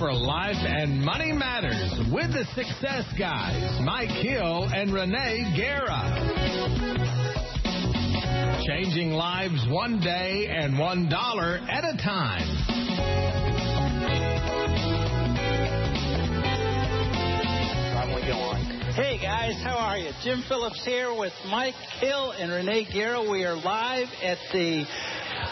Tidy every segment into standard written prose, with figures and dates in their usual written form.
for Life and Money Matters with the Success Guys, Mike Hill and Renee Guerra. Changing lives one day and $1 at a time. Probably go on. Hey guys, how are you? Jim Phillips here with Mike Hill and Renee Guerra. We are live at the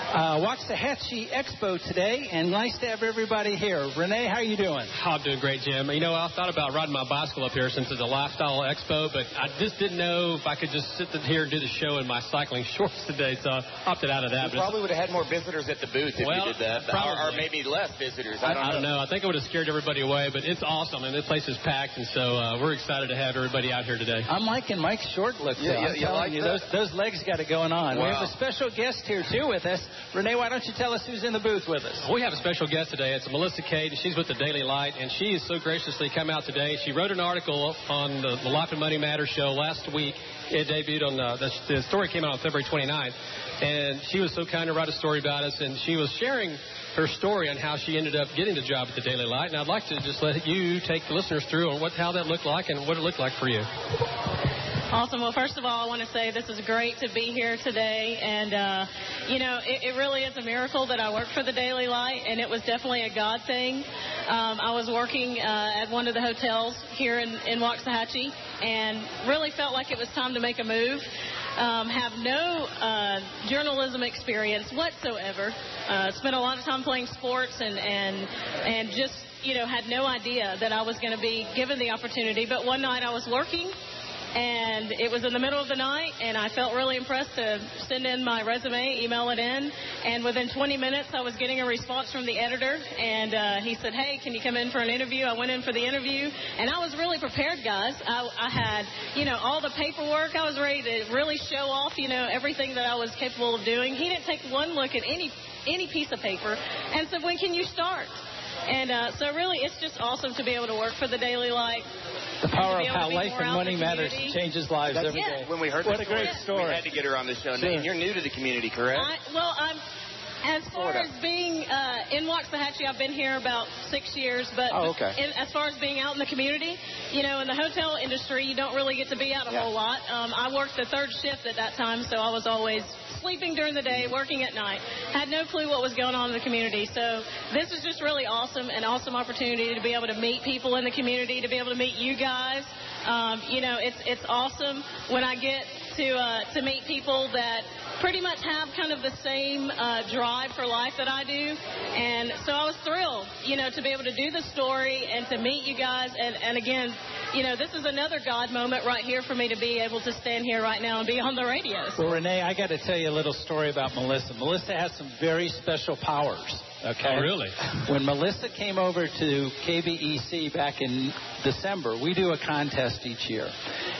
Waxahachie Expo today, and nice to have everybody here. Renee, how are you doing? I'm doing great, Jim. You know, I thought about riding my bicycle up here since it's a lifestyle expo, but I just didn't know if I could just sit here and do the show in my cycling shorts today, so I opted out of that. You probably would have had more visitors at the booth if you did that, or maybe less visitors. I don't know. I think it would have scared everybody away, but it's awesome, and this place is packed, and so we're excited to have everybody out here today. I'm liking Mike's short look. You like those legs got it going on. Wow. We have a special guest here, too, with us. Renee, why don't you tell us who's in the booth with us? We have a special guest today. It's Melissa Cade. She's with the Daily Light, and she has so graciously come out today. She wrote an article on the Life and Money Matters show last week. It debuted on the story came out on February 29th, and she was so kind to write a story about us, and she was sharing her story on how she ended up getting the job at the Daily Light. And I'd like to just let you take the listeners through on how that looked like and what it looked like for you. Awesome. Well, first of all, I want to say this is great to be here today. And, it really is a miracle that I work for the Daily Light, and it was definitely a God thing. I was working at one of the hotels here in Waxahachie and really felt like it was time to make a move. Have no journalism experience whatsoever. Spent a lot of time playing sports and just, had no idea that I was going to be given the opportunity. But one night I was working, and it was in the middle of the night, and I felt really impressed to send in my resume, email it in, and within 20 minutes I was getting a response from the editor, and he said, hey, can you come in for an interview? I went in for the interview, and I was really prepared, guys. I had, all the paperwork. I was ready to really show off, everything that I was capable of doing. He didn't take one look at any piece of paper and said, when can you start? And so really it's just awesome to be able to work for the Daily Light. The power of how Life and Money Matters changes lives every day. When we heard what a great story. We had to get her on the show. Sure. And you're new to the community, correct? As far as being in Waxahachie, I've been here about 6 years. But as far as being out in the community, in the hotel industry, you don't really get to be out a whole lot. I worked the third shift at that time, so I was always sleeping during the day, working at night. Had no clue what was going on in the community. So this is just really awesome, an awesome opportunity to be able to meet people in the community, to be able to meet you guys. It's awesome when I get to meet people that pretty much have kind of the same drive for life that I do. And so I was thrilled, to be able to do the story and to meet you guys. And again, this is another God moment right here for me to be able to stand here right now and be on the radio. Well, Renee, I got to tell you a little story about Melissa. Melissa has some very special powers. Okay. Oh, really? When Melissa came over to KBEC back in December, we do a contest each year.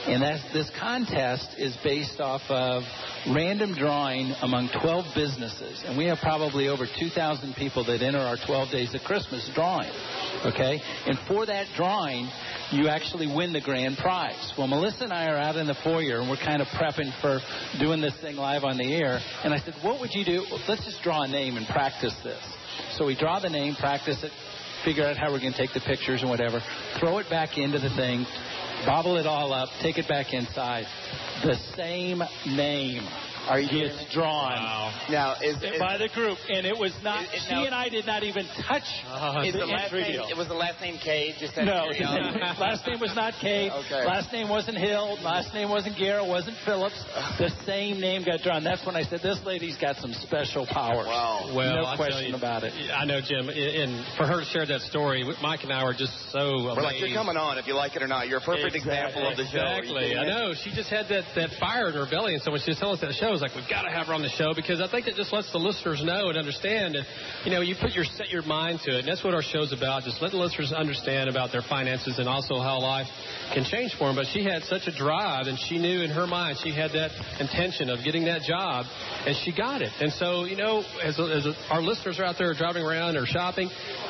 And this contest is based off of random drawing among 12 businesses. And we have probably over 2,000 people that enter our 12 Days of Christmas drawing. Okay? And for that drawing, you actually win the grand prize. Well, Melissa and I are out in the foyer, and we're kind of prepping for doing this thing live on the air. And I said, what would you do? Let's just draw a name and practice this. So we draw the name, practice it, figure out how we're going to take the pictures and whatever, throw it back into the thing, bobble it all up, take it back inside. The same name gets drawn by the group, and it was not. She and I did not even touch the entry deal. It was the last name Cade. Last name was not Cade. Okay. Last name wasn't Hill. Last name wasn't Guerra. Wasn't Phillips. The same name got drawn. That's when I said this lady's got some special powers. Wow. Well, no question about it. I know, Jim. And for her to share that story, Mike and I were just so amazed. We're like, you're coming on if you like it or not. You're a perfect example of the show. Exactly. I know. She just had that fire in her belly, and so when she was telling us that show, I was like, we've got to have her on the show, because I think it just lets the listeners know and understand that, you set your mind to it. And that's what our show's about, just let the listeners understand about their finances and also how life can change for them. But she had such a drive, and she knew in her mind she had that intention of getting that job, and she got it. And so, as our listeners are out there driving around or shopping,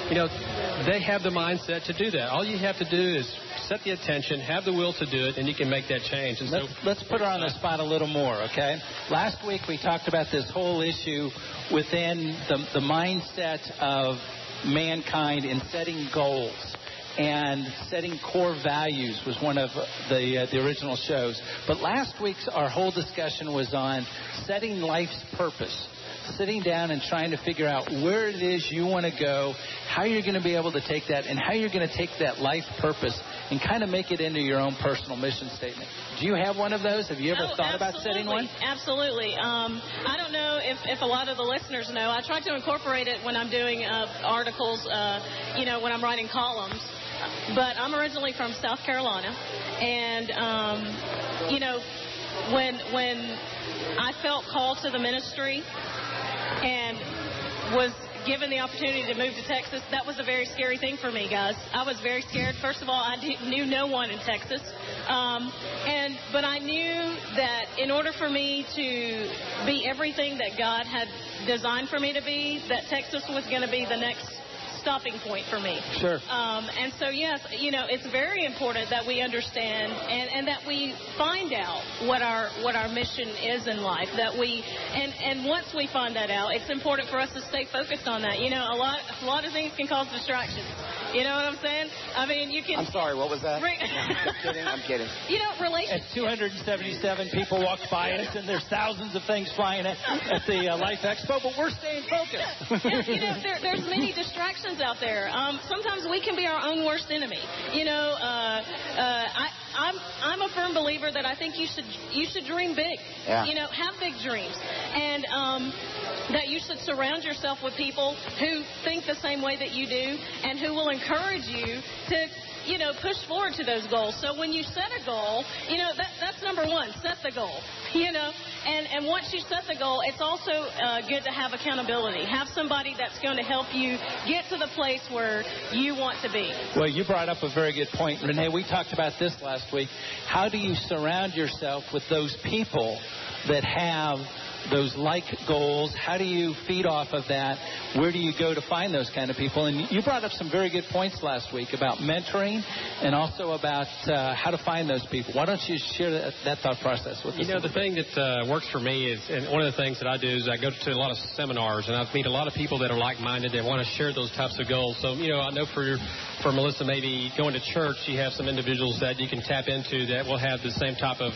they have the mindset to do that. All you have to do is set the attention, have the will to do it, and you can make that change. And let's put her on the spot a little more, okay? Last week we talked about this whole issue within the mindset of mankind in setting goals. And setting core values was one of the original shows. But last week's, our whole discussion was on setting life's purpose. Sitting down and trying to figure out where it is you want to go, how you're going to be able to take that, and how you're going to take that life purpose and kind of make it into your own personal mission statement. Do you have one of those? Have you ever thought about setting one? Absolutely. I don't know if a lot of the listeners know. I try to incorporate it when I'm doing articles, when I'm writing columns. But I'm originally from South Carolina, and when I felt called to the ministry and was given the opportunity to move to Texas, that was a very scary thing for me, guys. I was very scared. First of all, I knew no one in Texas, but I knew that in order for me to be everything that God had designed for me to be, that Texas was going to be the next stopping point for me. Sure. And so, yes, it's very important that we understand and that we find out what our mission is in life. That we and once we find that out, it's important for us to stay focused on that. A lot of things can cause distractions. You know what I'm saying? I mean, you can. I'm sorry. What was that? I'm kidding. Relationships. As 277 people walked by us, and there's thousands of things flying at the Life Expo, but we're staying focused. There's many distractions out there. Sometimes we can be our own worst enemy. I'm a firm believer that I think you should dream big. Yeah. Have big dreams, and that you should surround yourself with people who think the same way that you do, and who will encourage you to push forward to those goals. So when you set a goal, that's number one. Set the goal. And once you set the goal, it's also good to have accountability. Have somebody that's going to help you get to the place where you want to be. Well, you brought up a very good point, Renee. We talked about this last week. How do you surround yourself with those people that have those like goals? How do you feed off of that? Where do you go to find those kind of people? And you brought up some very good points last week about mentoring and also about how to find those people. Why don't you share that thought process with us? The thing that works for me is, and one of the things that I do is I go to a lot of seminars, and I meet a lot of people that are like-minded. They want to share those types of goals. So, I know for Melissa, maybe going to church, you have some individuals that you can tap into that will have the same type of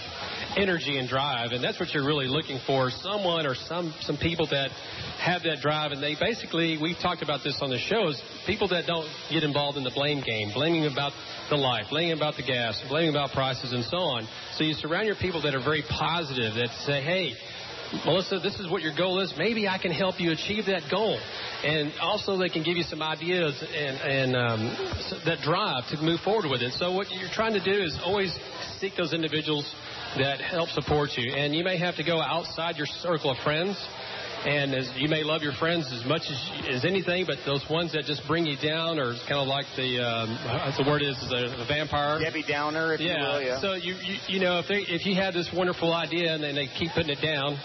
energy and drive, and that's what you're really looking for, someone or some people that have that drive. And they basically, we've talked about this on the show, is people that don't get involved in the blame game, blaming about the life, blaming about the gas, blaming about prices and so on. So you surround your people that are very positive, that say, hey, Melissa, this is what your goal is. Maybe I can help you achieve that goal. And also they can give you some ideas and that drive to move forward with it. So what you're trying to do is always seek those individuals that help support you. And you may have to go outside your circle of friends. And you may love your friends as much as anything, but those ones that just bring you down, or it's kind of like the vampire. Debbie Downer, if you will. Yeah. So if you have this wonderful idea and then they keep putting it down,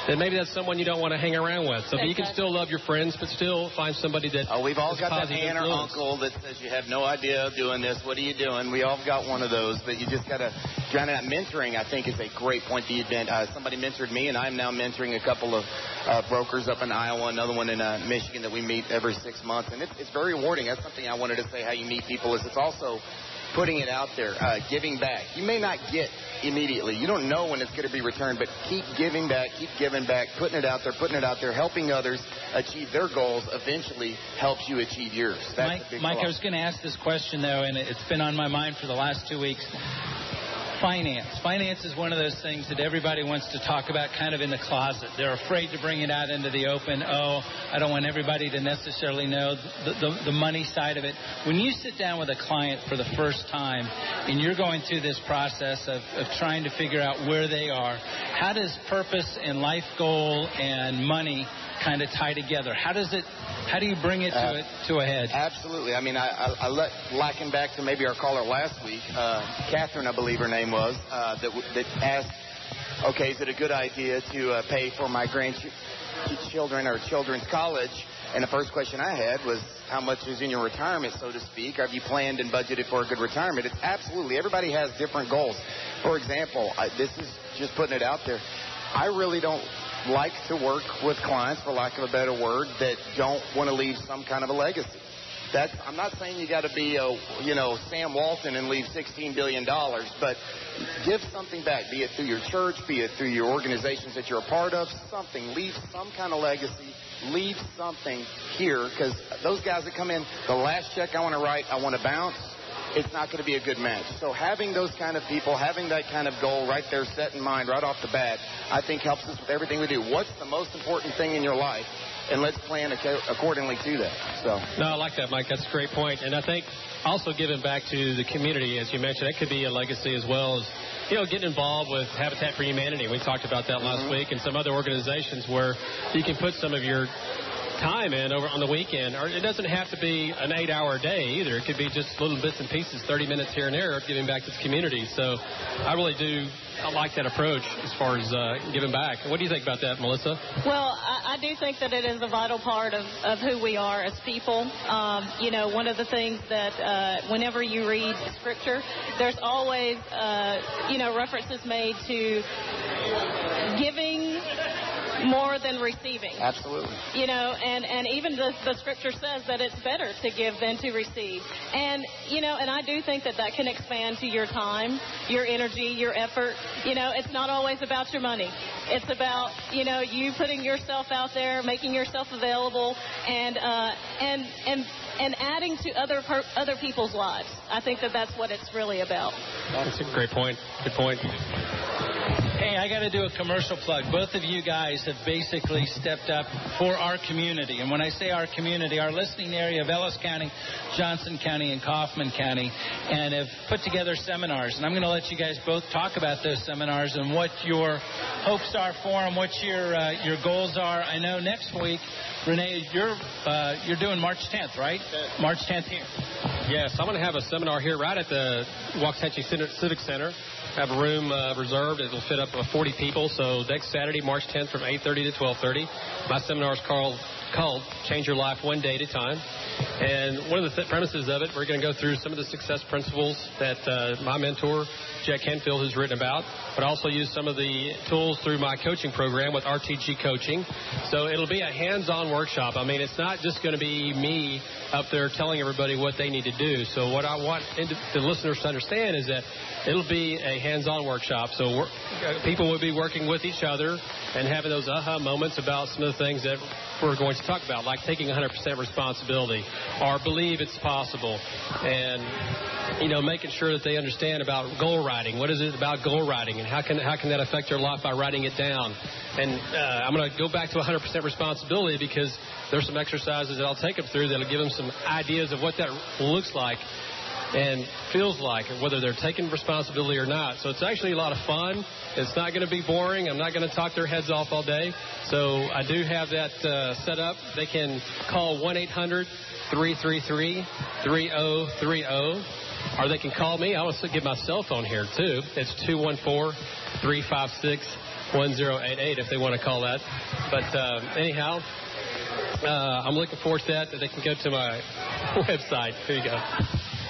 then maybe that's someone you don't want to hang around with. So you can still love your friends, but still find somebody that. Oh, we've all got that aunt or uncle that says you have no idea of doing this. What are you doing? We all got one of those, but you just got to drown it out. Mentoring, I think, is a great point. The event. Somebody mentored me, and I'm now mentoring a couple of brokers up in Iowa, another one in Michigan that we meet every 6 months, and it's very rewarding. That's something I wanted to say. How you meet people is it's also putting it out there, giving back. You may not get immediately. You don't know when it's going to be returned, but keep giving back, putting it out there, helping others achieve their goals eventually helps you achieve yours. That's Mike, I was going to ask this question, though, and it's been on my mind for the last 2 weeks. Finance is one of those things that everybody wants to talk about kind of in the closet. They're afraid to bring it out into the open. Oh, I don't want everybody to necessarily know the money side of it. When you sit down with a client for the first time and you're going through this process of trying to figure out where they are, how does purpose and life goal and money kind of tie together? How do you bring it to a head? Absolutely. I mean, I lacking back to maybe our caller last week, Catherine, I believe her name was, that asked, okay, is it a good idea to pay for my grandchildren or children's college? And the first question I had was, how much is in your retirement, so to speak? Have you planned and budgeted for a good retirement? It's absolutely. Everybody has different goals. For example, this is just putting it out there. I really don't like to work with clients, for lack of a better word, that don't want to leave some kind of a legacy. I'm not saying you got to be Sam Walton and leave $16 billion, but give something back, be it through your church, be it through your organizations that you're a part of, something. Leave some kind of legacy. Leave something here, because those guys that come in, the last check I want to write, I want to bounce. It's not going to be a good match. So having those kind of people, having that kind of goal right there set in mind right off the bat, I think helps us with everything we do. What's the most important thing in your life? And let's plan accordingly to that. So. No, I like that, Mike. That's a great point. And I think also giving back to the community, as you mentioned, it could be a legacy as well as, getting involved with Habitat for Humanity. We talked about that last week, and some other organizations where you can put some of your time in over on the weekend. Or it doesn't have to be an 8-hour day either. It could be just little bits and pieces, 30 minutes here and there of giving back to the community. So I really do like that approach as far as giving back. What do you think about that, Melissa? Well, I do think that it is a vital part of who we are as people. One of the things that whenever you read Scripture, there's always, references made to giving more than receiving. Absolutely. And even the Scripture says that it's better to give than to receive. And, and I do think that can expand to your time, your energy, your effort. It's not always about your money. It's about, you putting yourself out there, making yourself available, and adding to other people's lives. I think that's what it's really about. That's a great point. Good point. Hey, I got to do a commercial plug. Both of you guys have basically stepped up for our community. And when I say our community, our listening area of Ellis County, Johnson County, and Kaufman County, and have put together seminars. And I'm going to let you guys both talk about those seminars and what your hopes are for them, what your goals are. I know next week, Renee, you're doing March 10th, right? March 10th here. Yes, I'm going to have a seminar here right at the Waxahachie Civic Center. Have a room reserved. It'll fit up 40 people. So next Saturday, March 10th from 8:30 to 12:30. My seminar is called Change Your Life One Day at a Time. And one of the premises of it, we're going to go through some of the success principles that my mentor, Jack Henfield, has written about, but also use some of the tools through my coaching program with RTG Coaching. So it'll be a hands-on workshop. I mean, it's not just going to be me up there telling everybody what they need to do. So what I want the listeners to understand is that it'll be a hands-on workshop. So people will be working with each other and having those aha moments about some of the things that we're going to talk about, like taking 100% responsibility or believe it's possible, and making sure that they understand about goal writing. What is it about goal writing, and how can that affect your life by writing it down? And I'm going to go back to 100% responsibility because there's some exercises that I'll take them through that'll give them some ideas of what that looks like and feels like, whether they're taking responsibility or not. So it's actually a lot of fun. It's not going to be boring. I'm not going to talk their heads off all day. So I do have that set up. They can call 1-800-333-3030, or they can call me. I want to give my cell phone here, too. It's 214-356-1088 if they want to call that. But anyhow, I'm looking forward to that. They can go to my website. Here you go.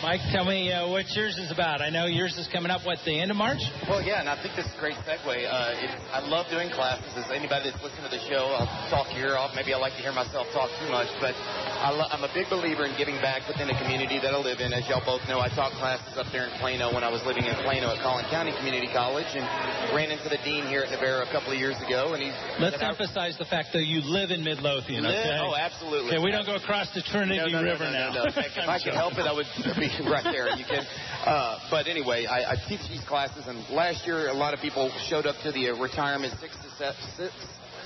Mike, tell me what yours is about. I know yours is coming up, the end of March? Well, yeah, and I think this is a great segue. I love doing classes. As anybody that's listening to the show, I'll talk your ear off. Maybe I like to hear myself talk too much, but I'm a big believer in giving back within the community that I live in. As y'all both know, I taught classes up there in Plano when I was living in Plano at Collin County Community College, and ran into the dean here at Navarro a couple of years ago. And let's emphasize the fact that you live in Midlothian. Okay? Oh, absolutely. Okay, we don't go across the Trinity River now. No. If I could help it, I would be right there. You can. But anyway, I teach these classes, and last year a lot of people showed up to the retirement six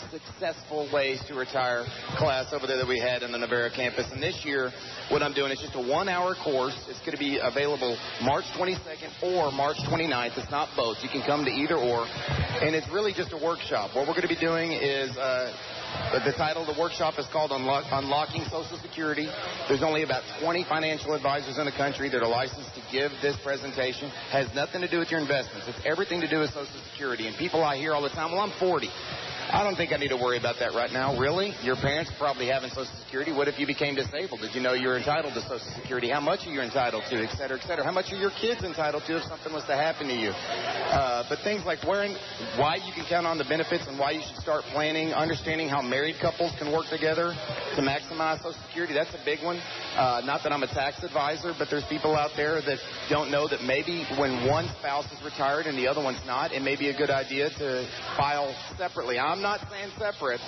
successful ways to retire class over there that we had in the Navarro campus. And this year, what I'm doing is just a 1-hour course. It's going to be available March 22nd or March 29th. It's not both. You can come to either or. And it's really just a workshop. What we're going to be doing is the title of the workshop is called Unlocking Social Security. There's only about 20 financial advisors in the country that are licensed to give this presentation. Has nothing to do with your investments. It's everything to do with Social Security. And people I hear all the time, well, I'm 40. I don't think I need to worry about that right now. Really? Your parents probably having Social Security. What if you became disabled? Did you know you're entitled to Social Security? How much are you entitled to, et cetera, et cetera? How much are your kids entitled to if something was to happen to you? But things like why you can count on the benefits and why you should start planning, understanding how married couples can work together to maximize Social Security, that's a big one. Not that I'm a tax advisor, but there's people out there that don't know that maybe when one spouse is retired and the other one's not, it may be a good idea to file separately. I'm not saying separate.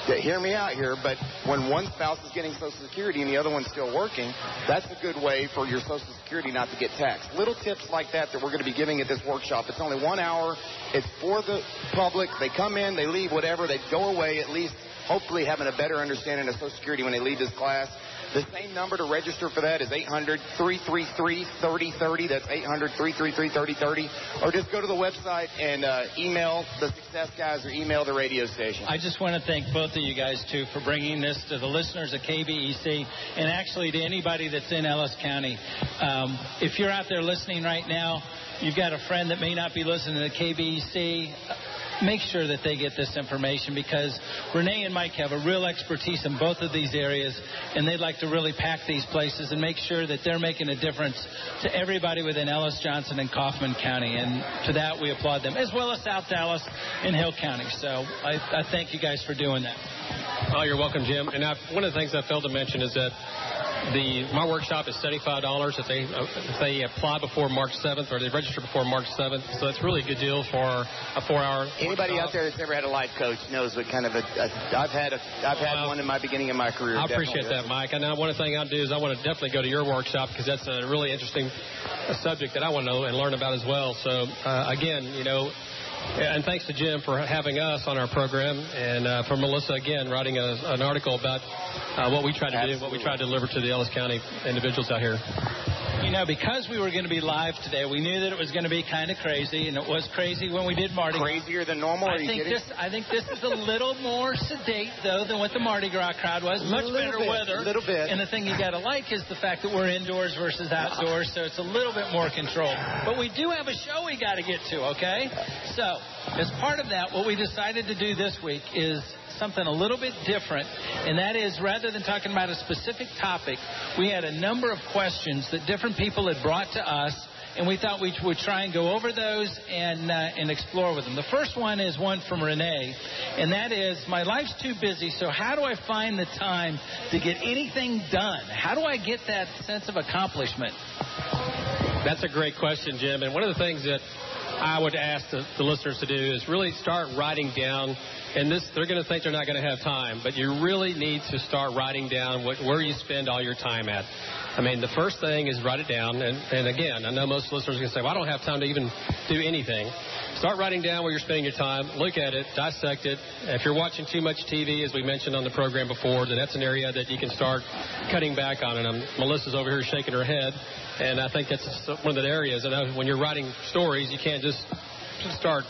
Hear me out here, but when one spouse is getting Social Security and the other one's still working, that's a good way for your Social Security not to get taxed. Little tips like that we're going to be giving at this workshop. It's only 1 hour. It's for the public. They come in, they leave, whatever. They go away at least hopefully having a better understanding of Social Security when they leave this class. The same number to register for that is 800-333-3030. That's 800-333-3030. Or just go to the website and email the Success Guys or email the radio station. I just want to thank both of you guys, too, for bringing this to the listeners of KBEC and actually to anybody that's in Ellis County. If you're out there listening right now, you've got a friend that may not be listening to KBEC, make sure that they get this information because Renee and Mike have a real expertise in both of these areas, and they'd like to really pack these places and make sure that they're making a difference to everybody within Ellis, Johnson, and Kaufman County. And to that, we applaud them, as well as South Dallas and Hill County. So I thank you guys for doing that. Oh, you're welcome, Jim. And one of the things I failed to mention is that my workshop is $75 if they apply before March 7th or they register before March 7th. So it's really a good deal for a 4-hour Anybody out there that's ever had a life coach knows what kind of I've had one in my beginning of my career. I appreciate that, Mike. And now one of the things I'll do is I want to definitely go to your workshop because that's a really interesting subject that I want to know and learn about as well. So, again, and thanks to Jim for having us on our program, and for Melissa, again, writing an article about what we try to do, what we try to deliver to the Ellis County individuals out here. Because we were going to be live today, we knew that it was going to be kind of crazy, and it was crazy when we did Mardi Gras. Crazier than normal? I think this is a little more sedate, though, than what the Mardi Gras crowd was. Much better weather. A little bit. And the thing you got to like is the fact that we're indoors versus outdoors, so it's a little bit more controlled. But we do have a show we got to get to, okay? So, as part of that, what we decided to do this week is something a little bit different, and that is rather than talking about a specific topic, we had a number of questions that different people had brought to us, and we thought we would try and go over those and explore with them. The first one is one from Renee, and that is, my life's too busy, so how do I find the time to get anything done? How do I get that sense of accomplishment? That's a great question, Jim, and one of the things that I would ask the listeners to do is really start writing down, and they're going to think they're not going to have time, but you really need to start writing down where you spend all your time at. I mean, the first thing is write it down, and again, I know most listeners are going to say, well, I don't have time to even do anything. Start writing down where you're spending your time, look at it, dissect it. If you're watching too much TV, as we mentioned on the program before, then that's an area that you can start cutting back on. And Melissa's over here shaking her head, and I think that's one of the areas. And when you're writing stories, you can't just start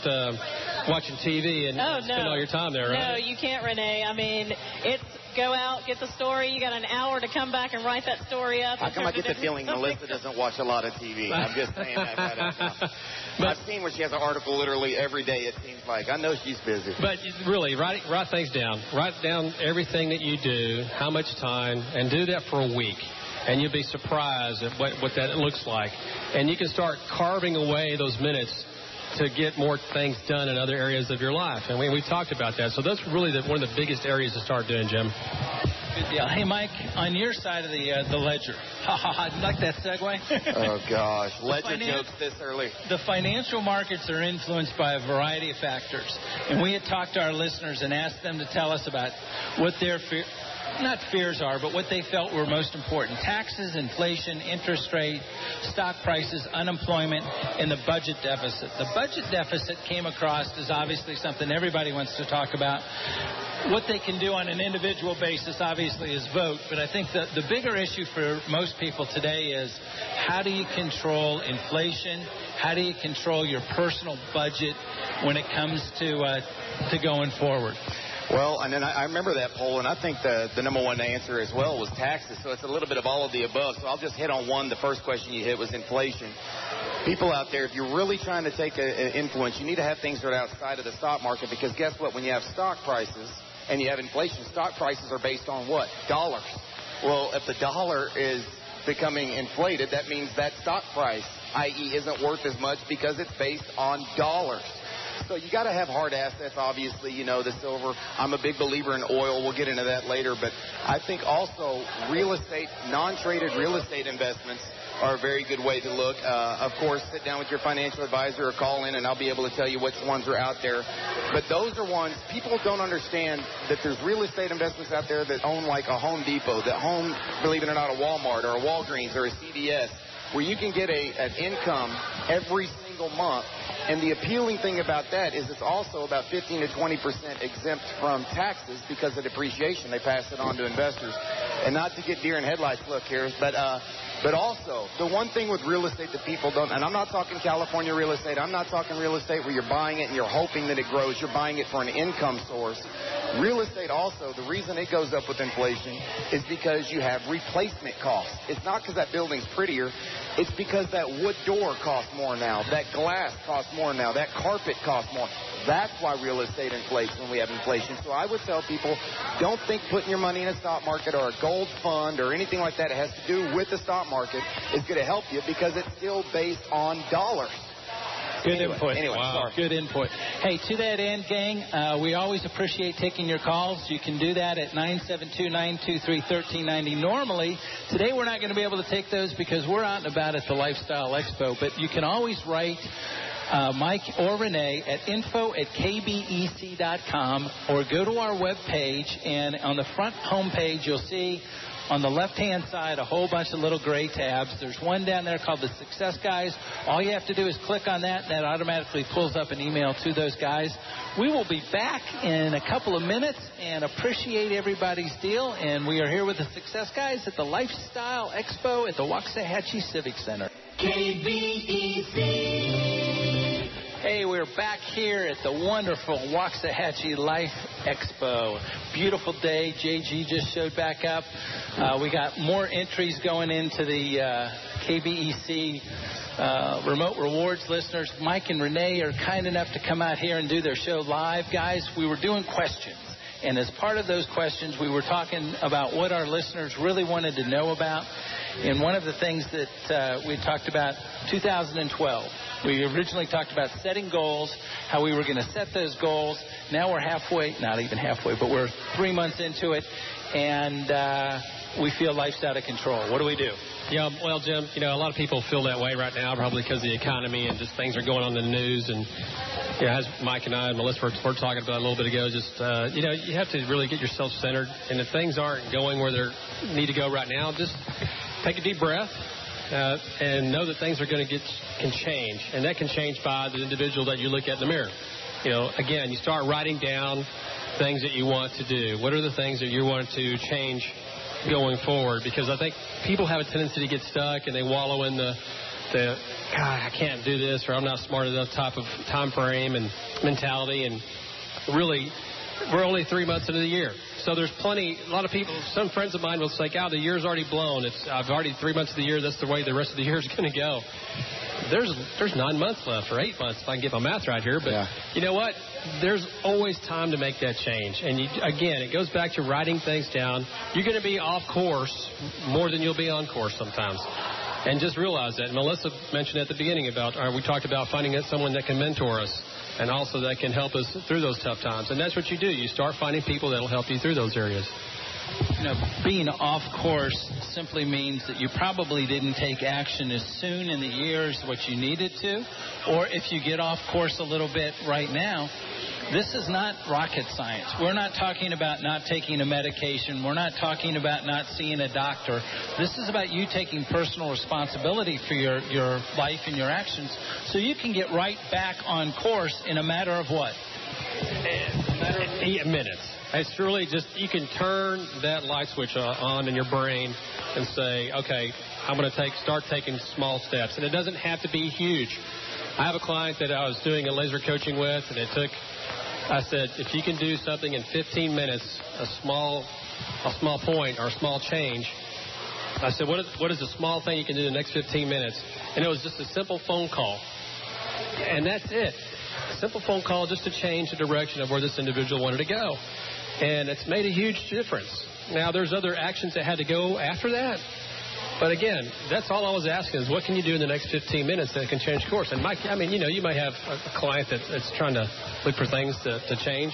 watching TV and spend all your time there, right? No, you can't, Renee. I mean, it's go out, get the story. You got an hour to come back and write that story up. How come I get the feeling Melissa doesn't watch a lot of TV? I'm just saying that right now. I've seen where she has an article literally every day, it seems like. I know she's busy. But really, write things down. Write down everything that you do, how much time, and do that for a week. And you'll be surprised at what that looks like. And you can start carving away those minutes to get more things done in other areas of your life. And we talked about that. So that's really one of the biggest areas to start doing, Jim. Good deal. Hey, Mike, on your side of the ledger. I like that segue. Oh, gosh. Ledger jokes this early. The financial markets are influenced by a variety of factors. And we had talked to our listeners and asked them to tell us about what their not fears are, but what they felt were most important. Taxes, inflation, interest rate, stock prices, unemployment, and the budget deficit. The budget deficit came across as obviously something everybody wants to talk about. What they can do on an individual basis, obviously, is vote. But I think the bigger issue for most people today is how do you control inflation? How do you control your personal budget when it comes to going forward? Well, and then I remember that poll, and I think the number one answer as well was taxes. So it's a little bit of all of the above. So I'll just hit on one. The first question you hit was inflation. people out there, if you're really trying to take an influence, you need to have things that are outside of the stock market, because guess what? When you have stock prices and you have inflation, stock prices are based on what? Dollars. Well, if the dollar is becoming inflated, that means that stock price, i.e., isn't worth as much because it's based on dollars. So you got to have hard assets, obviously, you know, the silver. I'm a big believer in oil. We'll get into that later. But I think also real estate, non-traded real estate investments are a very good way to look. Of course, sit down with your financial advisor or call in, and I'll be able to tell you which ones are out there. But those are ones, people don't understand that there's real estate investments out there that own like a Home Depot, that own, believe it or not, a Walmart or a Walgreens or a CVS, where you can get an income every single month. And the appealing thing about that is it's also about 15 to 20% exempt from taxes because of depreciation. They pass it on to investors. And not to get deer in headlights look here, but also, the one thing with real estate that people don't, and I'm not talking California real estate, I'm not talking real estate where you're buying it and you're hoping that it grows, you're buying it for an income source. Real estate also, the reason it goes up with inflation is because you have replacement costs. It's not because that building's prettier, it's because that wood door costs more now, that glass costs more now, that carpet costs more. That's why real estate inflates when we have inflation. So I would tell people, don't think putting your money in a stock market or a gold fund or anything like that, it has to do with the stock market, is going to help you because it's still based on dollars. Good input. Anyway, wow. Good input. Hey, to that end, gang, we always appreciate taking your calls. You can do that at 972-923-1390. Normally, today we're not going to be able to take those because we're out and about at the Lifestyle Expo, but you can always write Mike or Renee at info@kbec.com or go to our webpage, and on the front homepage you'll see on the left-hand side a whole bunch of little gray tabs. There's one down there called the Success Guys. All you have to do is click on that, and that automatically pulls up an email to those guys. We will be back in a couple of minutes and appreciate everybody's deal. And we are here with the Success Guys at the Lifestyle Expo at the Waxahachie Civic Center. KBEC. Hey, we're back here at the wonderful Waxahachie Life Expo. Beautiful day. JG just showed back up. We got more entries going into the KBEC Remote Rewards listeners. Mike and Renee are kind enough to come out here and do their show live. Guys, we were doing questions. And as part of those questions, we were talking about what our listeners really wanted to know about. And one of the things that we talked about, 2012. We originally talked about setting goals, how we were going to set those goals. Now we're halfway, not even halfway, but we're 3 months into it, and we feel life's out of control. What do we do? Yeah, well, Jim, you know, a lot of people feel that way right now, probably because of the economy and just things are going on in the news. And, you know, as Mike and I and Melissa were talking about a little bit ago, just, you know, you have to really get yourself centered. And if things aren't going where they need to go right now, just take a deep breath. And know that things are going to can change, and that can change by the individual that you look at in the mirror. You know, again, you start writing down things that you want to do. What are the things that you want to change going forward? Because I think people have a tendency to get stuck and they wallow in the God, I can't do this, or I'm not smart enough type of time frame and mentality. And really, we're only 3 months into the year. So there's plenty, a lot of people, some friends of mine will say, God, the year's already blown. I've already 3 months of the year. That's the way the rest of the year is going to go. There's 9 months left, or 8 months if I can get my math right here. But You know what? There's always time to make that change. And again, it goes back to writing things down. You're going to be off course more than you'll be on course sometimes. And just realize that. Melissa mentioned at the beginning about, we talked about finding someone that can mentor us and also that can help us through those tough times. And that's what you do. You start finding people that will help you through those areas. You know, being off course simply means that you probably didn't take action as soon in the year as what you needed to. Or if you get off course a little bit right now, this is not rocket science. We're not talking about not taking a medication. We're not talking about not seeing a doctor. This is about you taking personal responsibility for your life and your actions so you can get right back on course in a matter of what? A matter of 8 minutes. It's really just, you can turn that light switch on in your brain and say, okay, I'm going to start taking small steps. And it doesn't have to be huge. I have a client that I was doing a laser coaching with, and I said, if you can do something in 15 minutes, a small point or a small change, I said, what is the small thing you can do in the next 15 minutes? And it was just a simple phone call. And that's it. A simple phone call just to change the direction of where this individual wanted to go. And it's made a huge difference. Now, there's other actions that had to go after that. But again, that's all I was asking is what can you do in the next 15 minutes that can change course? And Mike, I mean, you know, you might have a client that's trying to look for things to change.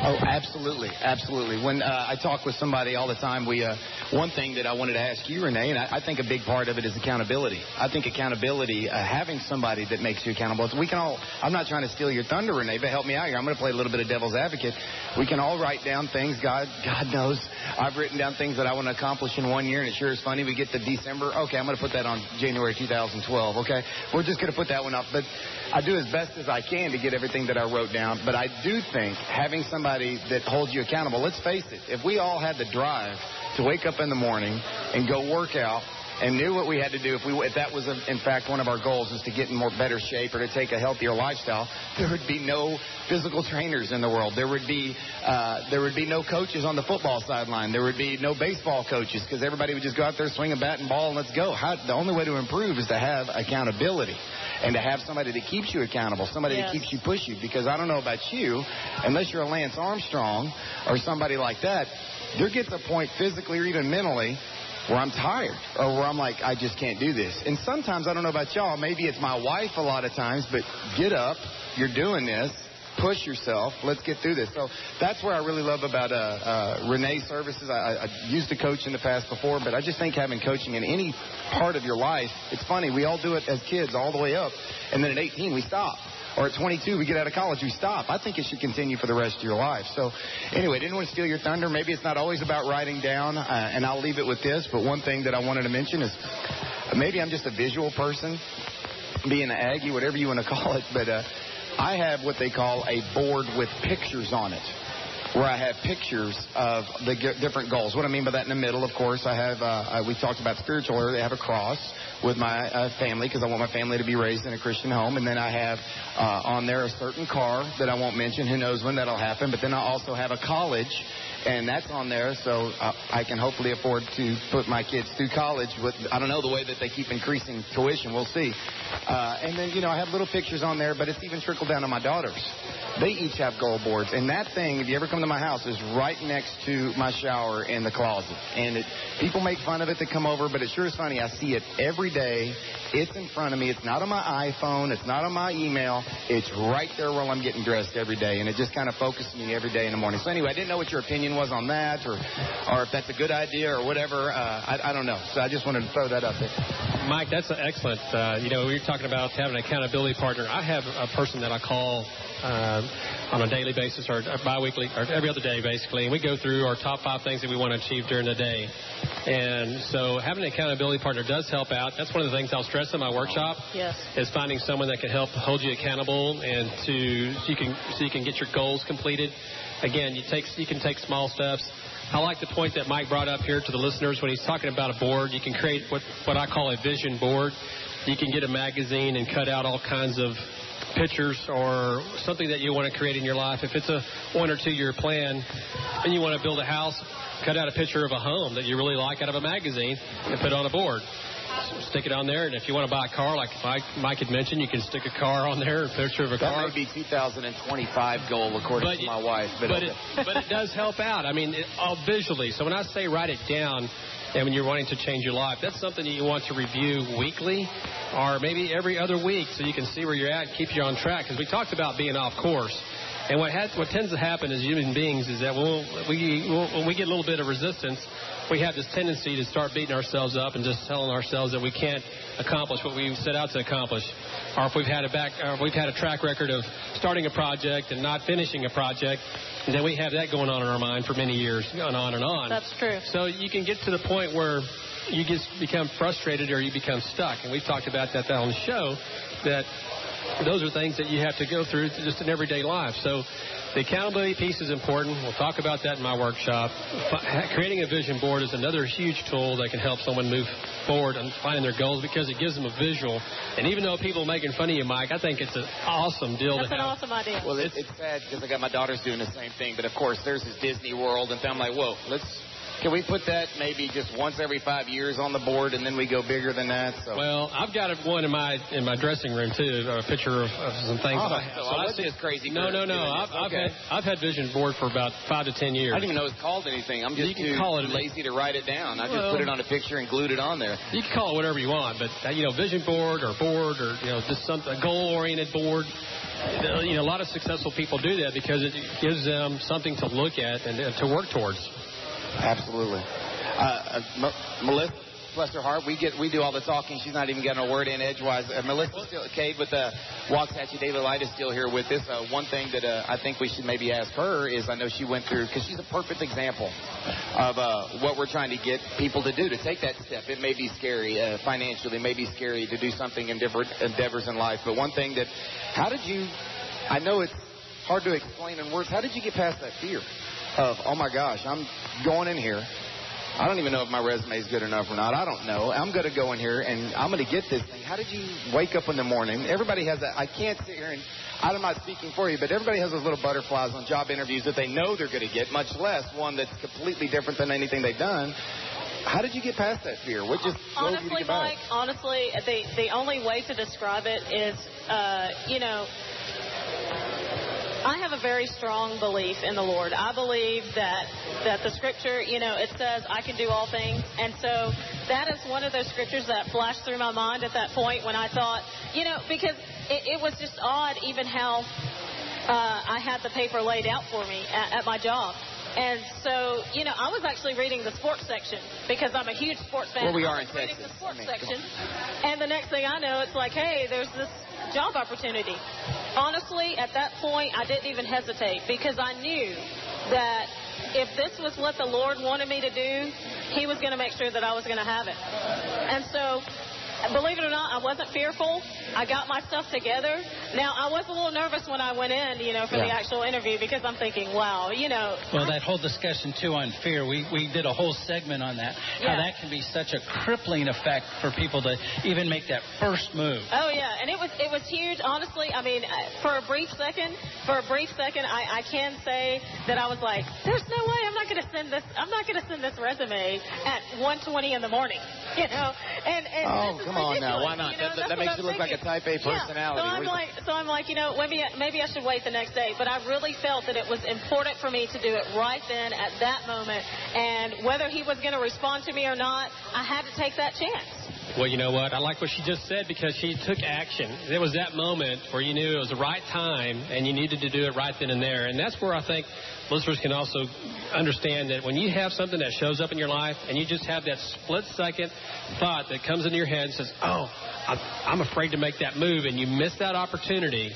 Oh, absolutely. Absolutely. When I talk with somebody all the time, one thing that I wanted to ask you, Renee, and I think a big part of it is accountability. I think accountability, having somebody that makes you accountable. We can all, I'm not trying to steal your thunder, Renee, but help me out here. I'm going to play a little bit of devil's advocate. We can all write down things. God knows. I've written down things that I want to accomplish in 1 year, and it sure is funny. We get to December. Okay, I'm going to put that on January 2012. Okay, we're just going to put that one up. But I do as best as I can to get everything that I wrote down. But I do think having somebody that holds you accountable, let's face it, if we all had the drive to wake up in the morning and go work out and knew what we had to do, if that was in fact one of our goals is to get in better shape or to take a healthier lifestyle, there would be no physical trainers in the world. There would be no coaches on the football sideline. There would be no baseball coaches because everybody would just go out there, swing a bat and ball, and let's go. The only way to improve is to have accountability and to have somebody that keeps you accountable, somebody that keeps you pushing. Because I don't know about you, unless you're a Lance Armstrong or somebody like that, there gets a point physically or even mentally where I'm tired or where I'm like, I just can't do this. And sometimes, I don't know about y'all, maybe it's my wife a lot of times, but get up, you're doing this, push yourself, let's get through this. So that's where I really love about Renee's services. I used to coach in the past before, but I just think having coaching in any part of your life, it's funny, we all do it as kids all the way up, and then at 18 we stop. Or at 22, we get out of college, we stop. I think it should continue for the rest of your life. So, anyway, didn't want to steal your thunder. Maybe it's not always about writing down, and I'll leave it with this. But one thing that I wanted to mention is maybe I'm just a visual person, being an Aggie, whatever you want to call it. But I have what they call a board with pictures on it, where I have pictures of the different goals. What I mean by that in the middle, of course, I have, we talked about spiritual earlier, I have a cross with my family because I want my family to be raised in a Christian home. And then I have on there a certain car that I won't mention. Who knows when that'll happen. But then I also have a college, and that's on there so I can hopefully afford to put my kids through college with, I don't know, the way that they keep increasing tuition. We'll see. And then, you know, I have little pictures on there, but it's even trickled down to my daughters. They each have goal boards. And that thing, if you ever come to my house, is right next to my shower in the closet. And people make fun of it to come over, but it sure is funny. I see it every day. It's in front of me. It's not on my iPhone. It's not on my email. It's right there while I'm getting dressed every day. And it just kind of focuses me every day in the morning. So anyway, I didn't know what your opinion was on that or if that's a good idea or whatever. I don't know. So I just wanted to throw that up there. Mike, that's excellent. You know, we were talking about having an accountability partner. I have a person that I call on a daily basis or bi-weekly or every other day, basically. And we go through our top 5 things that we want to achieve during the day. And so having an accountability partner does help out. That's one of the things I'll stress in my workshop. Yes. Is finding someone that can help hold you accountable and so you can get your goals completed. Again, you can take small steps. I like the point that Mike brought up here to the listeners when he's talking about a board. You can create what I call a vision board. You can get a magazine and cut out all kinds of pictures or something that you want to create in your life. If it's a 1 or 2 year plan and you want to build a house, cut out a picture of a home that you really like out of a magazine and put it on a board. Stick it on there, and if you want to buy a car, like Mike had mentioned, you can stick a car on there, a picture of a car. That may be 2025 goal, according to my wife. But it does help out. I mean, visually. So when I say write it down, and when you're wanting to change your life, that's something that you want to review weekly or maybe every other week so you can see where you're at and keep you on track. Because we talked about being off course. And what tends to happen as human beings is that when we get a little bit of resistance, we have this tendency to start beating ourselves up and just telling ourselves that we can't accomplish what we set out to accomplish. Or if we've had a track record of starting a project and not finishing a project, and then we have that going on in our mind for many years, going on and on. That's true. So you can get to the point where you just become frustrated or you become stuck. And we've talked about that on the show, that those are things that you have to go through just in everyday life. So the accountability piece is important. We'll talk about that in my workshop. Creating a vision board is another huge tool that can help someone move forward and finding their goals because it gives them a visual. And even though people are making fun of you, Mike, I think it's an awesome deal to have. That's an awesome idea. Well, it's sad because I got my daughters doing the same thing. But, of course, there's this Disney World. And I'm like, whoa, let's Can we put that maybe just once every 5 years on the board, and then we go bigger than that? So. Well, I've got one in my dressing room too, a picture of some things. So I see this crazy. No. I've had vision board for about 5 to 10 years. I didn't even know it was called anything. I'm just too lazy to write it down. I just put it on a picture and glued it on there. You can call it whatever you want, but vision board or just a goal-oriented board. A lot of successful people do that because it gives them something to look at and to work towards. Absolutely. Melissa, bless her heart, we do all the talking. She's not even getting a word in edgewise. Melissa Cade with the Walks At You Daily Light is still here with us. One thing that I think we should maybe ask her is, I know she went through, because she's a perfect example of what we're trying to get people to do, to take that step. It may be scary financially, it may be scary to do something in different endeavors in life. But one thing I know it's hard to explain in words, how did you get past that fear of, oh my gosh, I'm going in here, I don't even know if my resume is good enough or not. I don't know. I'm going to go in here and I'm going to get this thing. How did you wake up in the morning? Everybody has that. I can't sit here and I'm not speaking for you, but everybody has those little butterflies on job interviews that they know they're going to get, much less one that's completely different than anything they've done. How did you get past that fear? What just drove you to get by it? Honestly, the only way to describe it is, I have a very strong belief in the Lord. I believe that the scripture, it says I can do all things. And so that is one of those scriptures that flashed through my mind at that point when I thought, because it was just odd even how I had the paper laid out for me at my job. And so, I was actually reading the sports section because I'm a huge sports fan. Well, we are in Texas. Texas. The sports section. And the next thing I know, it's like, hey, there's this job opportunity. Honestly, at that point, I didn't even hesitate because I knew that if this was what the Lord wanted me to do, He was going to make sure that I was going to have it. And so, believe it or not, I wasn't fearful. I got my stuff together. Now, I was a little nervous when I went in, for the actual interview because I'm thinking, wow, Well, that whole discussion, too, on fear, we did a whole segment on that. How that can be such a crippling effect for people to even make that first move. Oh, yeah, and it was huge. Honestly, I mean, for a brief second, I can say that I was like, there's no way I'm not going to send this resume at 1:20 in the morning, And come on now, why not? That makes you look like a type A personality. So I'm like, maybe I should wait the next day. But I really felt that it was important for me to do it right then at that moment. And whether he was going to respond to me or not, I had to take that chance. Well, you know what? I like what she just said because she took action. There was that moment where you knew it was the right time and you needed to do it right then and there. And that's where I think listeners can also understand that when you have something that shows up in your life and you just have that split-second thought that comes into your head and says, oh, I'm afraid to make that move, and you miss that opportunity,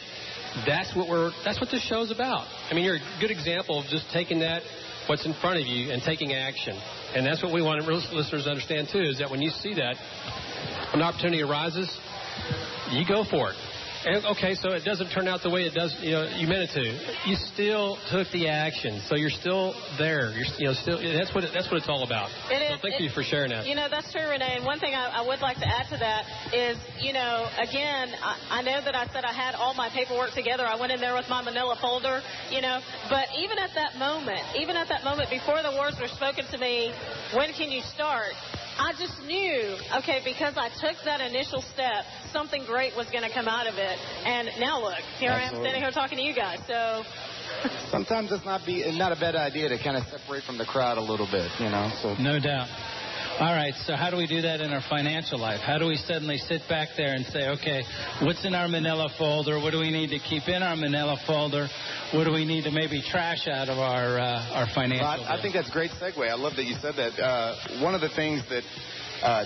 that's what this show's about. I mean, you're a good example of just taking what's in front of you and taking action. And that's what we want listeners to understand, too, is that when you see that, when an opportunity arises, you go for it. And, okay, so it doesn't turn out the way it does, you meant it to. You still took the action, so you're still there. You're still. That's what it's all about. Thank you for sharing that. That's true, Renee. And one thing I would like to add to that is, again, I know that I said I had all my paperwork together. I went in there with my manila folder, But even at that moment, before the words were spoken to me, when can you start? I just knew, because I took that initial step, something great was going to come out of it. And now look, here I am standing here talking to you guys. So sometimes it's not a bad idea to kind of separate from the crowd a little bit, So no doubt. All right, so how do we do that in our financial life? How do we suddenly sit back there and say, okay, what's in our manila folder? What do we need to keep in our manila folder? What do we need to maybe trash out of our financial life? I think that's a great segue. I love that you said that. One of the things that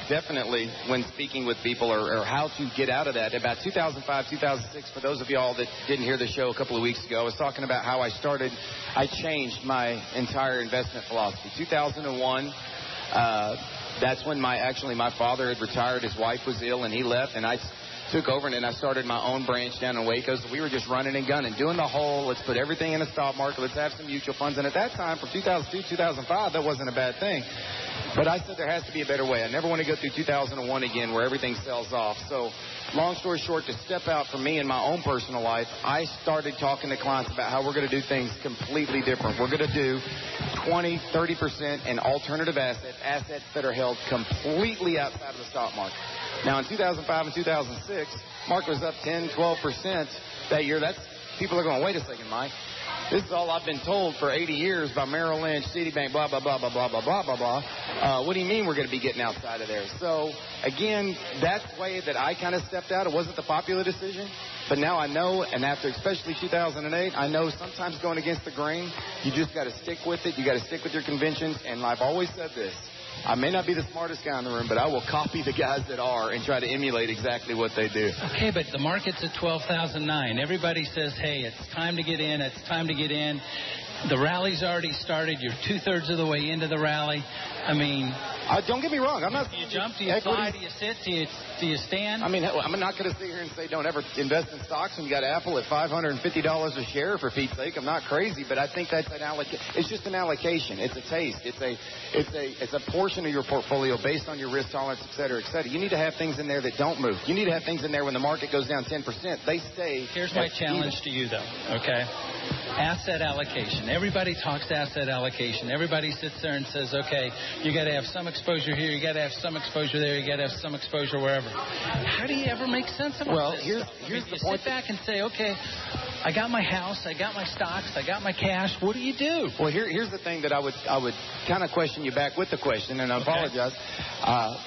definitely when speaking with people or how to get out of that, about 2005, 2006, for those of y'all that didn't hear the show a couple of weeks ago, I was talking about how I changed my entire investment philosophy. 2001, that's when my father had retired. His wife was ill, and he left. And I took over, and then I started my own branch down in Waco. So we were just running and gunning, doing the whole, let's put everything in the stock market, let's have some mutual funds. And at that time, from 2002, 2005, that wasn't a bad thing. But I said there has to be a better way. I never want to go through 2001 again where everything sells off. So long story short, to step out from me in my own personal life, I started talking to clients about how we're going to do things completely different. We're going to do 20, 30% in alternative assets that are held completely outside of the stock market. Now, in 2005 and 2006, market was up 10, 12% that year. People are going, wait a second, Mike. This is all I've been told for 80 years by Merrill Lynch, Citibank, blah, blah, blah, blah, blah, blah, blah, blah, blah. What do you mean we're going to be getting outside of there? So, again, that's the way that I kind of stepped out. It wasn't the popular decision, but now I know, and after especially 2008, I know sometimes going against the grain, you just got to stick with it. You got to stick with your conventions, and I've always said this. I may not be the smartest guy in the room, but I will copy the guys that are and try to emulate exactly what they do. Okay, but the market's at 12,009. Everybody says, hey, it's time to get in. It's time to get in. The rally's already started. You're two-thirds of the way into the rally. I mean... don't get me wrong. I'm not... Do you jump? Do you fly? Do you sit? Do you stand? I mean, I'm not going to sit here and say don't ever invest in stocks when you got Apple at $550 a share, for Pete's sake. I'm not crazy, but I think that's it's just an allocation. It's a taste. It's a portion of your portfolio based on your risk tolerance, et cetera, et cetera. You need to have things in there that don't move. You need to have things in there when the market goes down 10%. They stay... Here's my challenge to you, though, okay? Asset allocation. Everybody talks asset allocation. Everybody sits there and says, okay, you got to have some exposure here, you got to have some exposure there, you got to have some exposure wherever. How do you ever make sense of all this? Here's the point. Sit back and say, okay, I got my house, I got my stocks, I got my cash. What do you do? Well, here's the thing that I would kind of question you back with the question, and I apologize.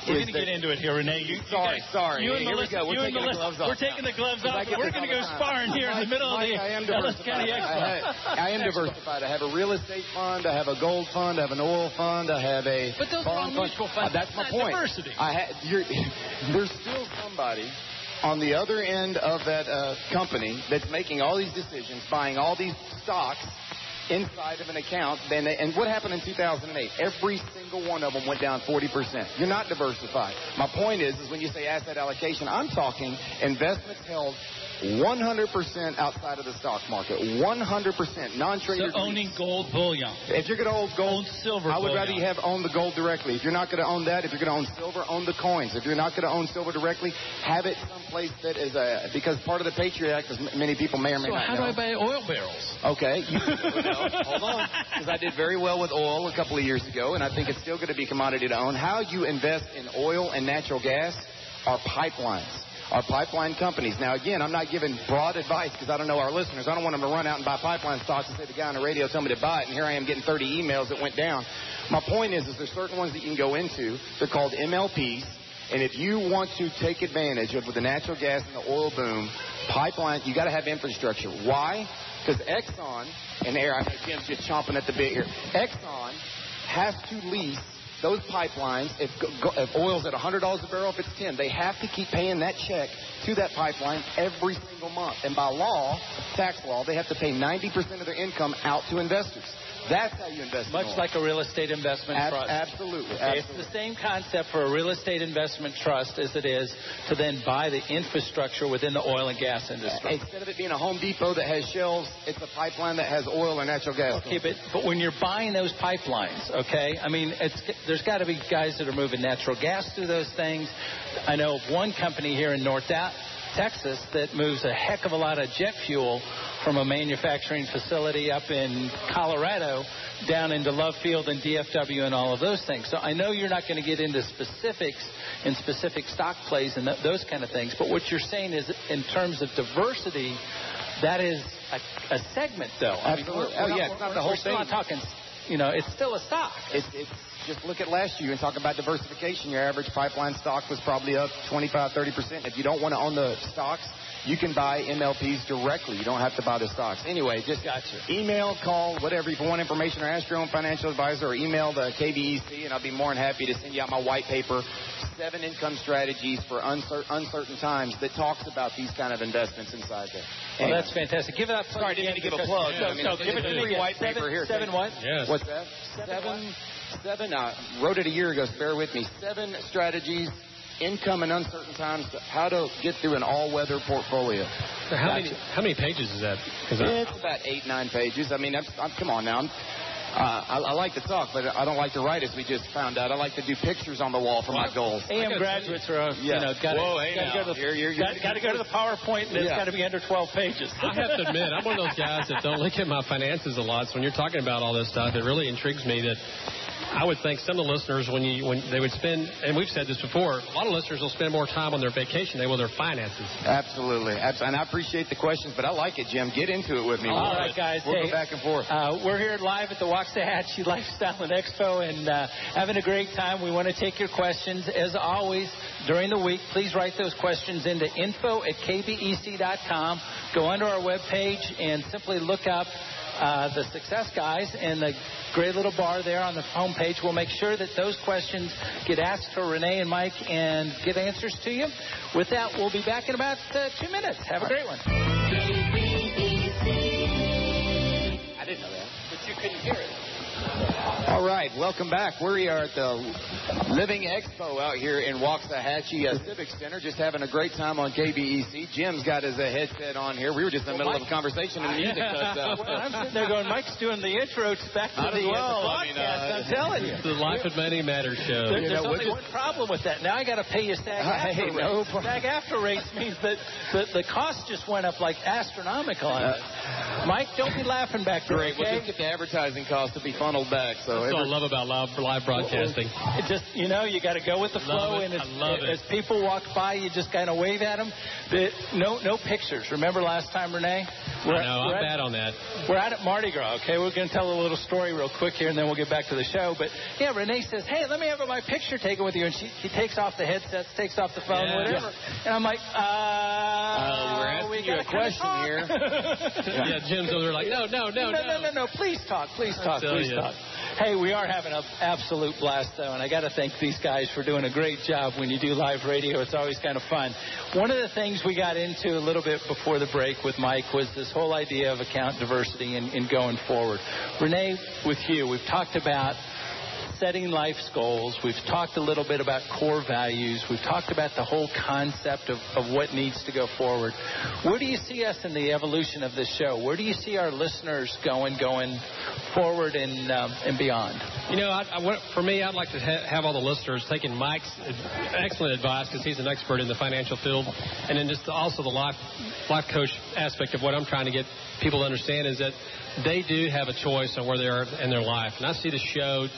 We're going to get into it here, Renee. Sorry. You and here we go. We're taking the gloves off. We're taking the gloves off. We're going to go sparring here in the middle of the Ellis County Expo. I am diversified. I have a real estate fund. I have a gold fund. I have an oil fund. I have a But those are all mutual funds. That's my point. Diversity. There's still somebody on the other end of that company that's making all these decisions, buying all these stocks inside of an account. And what happened in 2008? Every single one of them went down 40%. You're not diversified. My point is when you say asset allocation, I'm talking investments held 100% outside of the stock market. 100% non-traded. So owning gold bullion. If you're going to own gold, silver, I would bullion. rather you have owned the gold directly. If you're not going to own that, if you're going to own silver, own the coins. If you're not going to own silver directly, have it someplace that is because part of the Patriot Act, as many people may or may not know. So how do I buy oil barrels? Okay. Hold on. Because I did very well with oil a couple of years ago, and I think it's still going to be commodity to own. How you invest in oil and natural gas are pipelines. Our pipeline companies. Now, again, I'm not giving broad advice because I don't know our listeners. I don't want them to run out and buy pipeline stocks and say the guy on the radio told me to buy it, and here I am getting 30 emails that went down. My point is there's certain ones that you can go into. They're called MLPs, and if you want to take advantage of the natural gas and the oil boom, pipelines, you got to have infrastructure. Why? Because Exxon, and Jim's just chomping at the bit here, Exxon has to lease those pipelines, if oil's at $100 a barrel, if it's 10, they have to keep paying that check to that pipeline every single month. And by law, tax law, they have to pay 90% of their income out to investors. That's how you invest in oil. Much like a real estate investment trust. Absolutely. It's the same concept for a real estate investment trust as it is to then buy the infrastructure within the oil and gas industry. Instead of it being a Home Depot that has shelves, it's a pipeline that has oil or natural gas. Okay, but when you're buying those pipelines, okay, I mean, there's got to be guys that are moving natural gas through those things. I know of one company here in North Texas that moves a heck of a lot of jet fuel from a manufacturing facility up in Colorado down into Love Field and DFW and all of those things. So I know you're not going to get into specifics in specific stock plays and those kind of things, but what you're saying is in terms of diversity, that is a segment, though. Absolutely. It's not the whole thing. We're not talking, it's still a stock. It's just look at last year and talk about diversification. Your average pipeline stock was probably up 25-30%. If you don't want to own the stocks, you can buy MLPs directly. You don't have to buy the stocks. Anyway, just email, call, whatever. If you want information or ask your own financial advisor or email the KBEC, and I'll be more than happy to send you out my white paper, 7 income strategies for uncertain times that talks about these kind of investments inside there. Well, that's fantastic. Give it up. Sorry, I didn't mean to give a plug. Give it to me. White paper here. 7 what? Yes. What's that? 7. I wrote it a year ago, so bear with me. 7 strategies income in uncertain times, how to get through an all-weather portfolio. So how many pages is that? It's about 8-9 pages. I mean, come on now. I like to talk, but I don't like to write, as we just found out. I like to do pictures on the wall for my goals. AM graduates are, got to go to the PowerPoint, and it's got to be under 12 pages. I have to admit, I'm one of those guys that don't look at my finances a lot. So when you're talking about all this stuff, it really intrigues me that I would think some of the listeners, when they would spend, and we've said this before, a lot of listeners will spend more time on their vacation than they will their finances. Absolutely. And I appreciate the questions, but I like it, Jim. Get into it with me. All right, guys. We'll go back and forth. We're here live at the Waxahachie Lifestyle and Expo and having a great time. We want to take your questions. As always, during the week, please write those questions into info@kbec.com. Go under our webpage and simply look up the Success Guys and the great little bar there on the homepage. We'll make sure that those questions get asked to Renee and Mike and get answers to you. With that, we'll be back in about 2 minutes. Have a great one. I didn't know that. But you couldn't hear it. All right, welcome back. We are at the Living Expo out here in Waxahachie Civic Center, just having a great time on KBEC. Jim's got his headset on here. We were just in the middle of a conversation and the music cuts out. I'm sitting there going, Mike's doing the intro back to the podcast. I'm telling you. It's the Life of Many Matters show. There's only one problem with that. Now I got to pay you SAG-AFTRA rates. SAG-AFTRA rates means that the cost just went up like astronomical on it. Mike, don't be laughing back there. Great. Okay? We'll just get the advertising costs to be funneled back. So that's what I love about live broadcasting. It just, you got to go with the flow. And as people walk by, you just kind of wave at them. No pictures. Remember last time, Renee? I'm bad on that. We're out at Mardi Gras, okay? We're going to tell a little story real quick here, and then we'll get back to the show. But, yeah, Renee says, hey, let me have my picture taken with you. And she takes off the headsets, takes off the phone, whatever. Yeah. And I'm like, we're asking you a question here. Yeah, Jim's over there like, no. Please talk. Hey, we are having an absolute blast, though, and I got to thank these guys for doing a great job when you do live radio. It's always kind of fun. One of the things we got into a little bit before the break with Mike was this whole idea of account diversity and going forward. Renee, with you, we've talked about setting life's goals. We've talked a little bit about core values. We've talked about the whole concept of what needs to go forward. Where do you see us in the evolution of this show? Where do you see our listeners going forward and beyond? For me, I'd like to have all the listeners taking Mike's excellent advice, because he's an expert in the financial field, and then just also the life coach aspect of what I'm trying to get people to understand is that they do have a choice on where they are in their life. And I see the show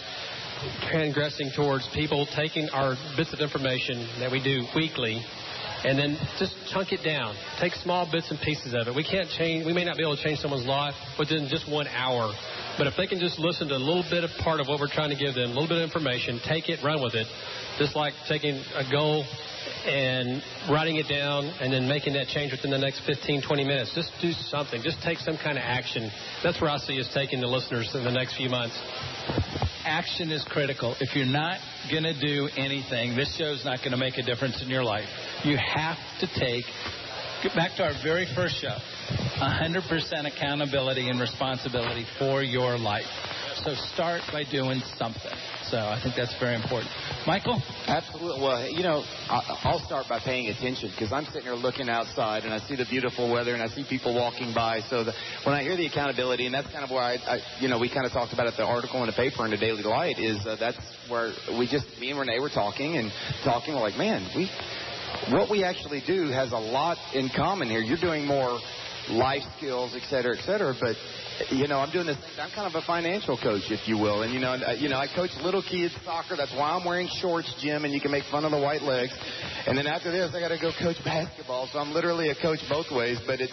transgressing towards people taking our bits of information that we do weekly and then just chunk it down. Take small bits and pieces of it. We may not be able to change someone's life within just 1 hour, but if they can just listen to a little bit of part of what we're trying to give them, a little bit of information, take it, run with it, just like taking a goal and writing it down and then making that change within the next 15, 20 minutes. Just do something. Just take some kind of action. That's where I see us taking the listeners in the next few months. Action is critical. If you're not going to do anything, this show's not going to make a difference in your life. You have to get back to our very first show, 100% accountability and responsibility for your life. So start by doing something. So I think that's very important. Michael? Absolutely. Well, I'll start by paying attention, because I'm sitting here looking outside and I see the beautiful weather and I see people walking by. So when I hear the accountability, and that's kind of where we kind of talked about it, the article in the paper in the Daily Light, is that's where me and Renee were talking. We're like, man, what we actually do has a lot in common here. You're doing more life skills, et cetera, but I'm doing this. I'm kind of a financial coach, if you will, and I coach little kids soccer. That's why I'm wearing shorts, Jim, and you can make fun of the white legs. And then after this, I got to go coach basketball. So I'm literally a coach both ways. But it's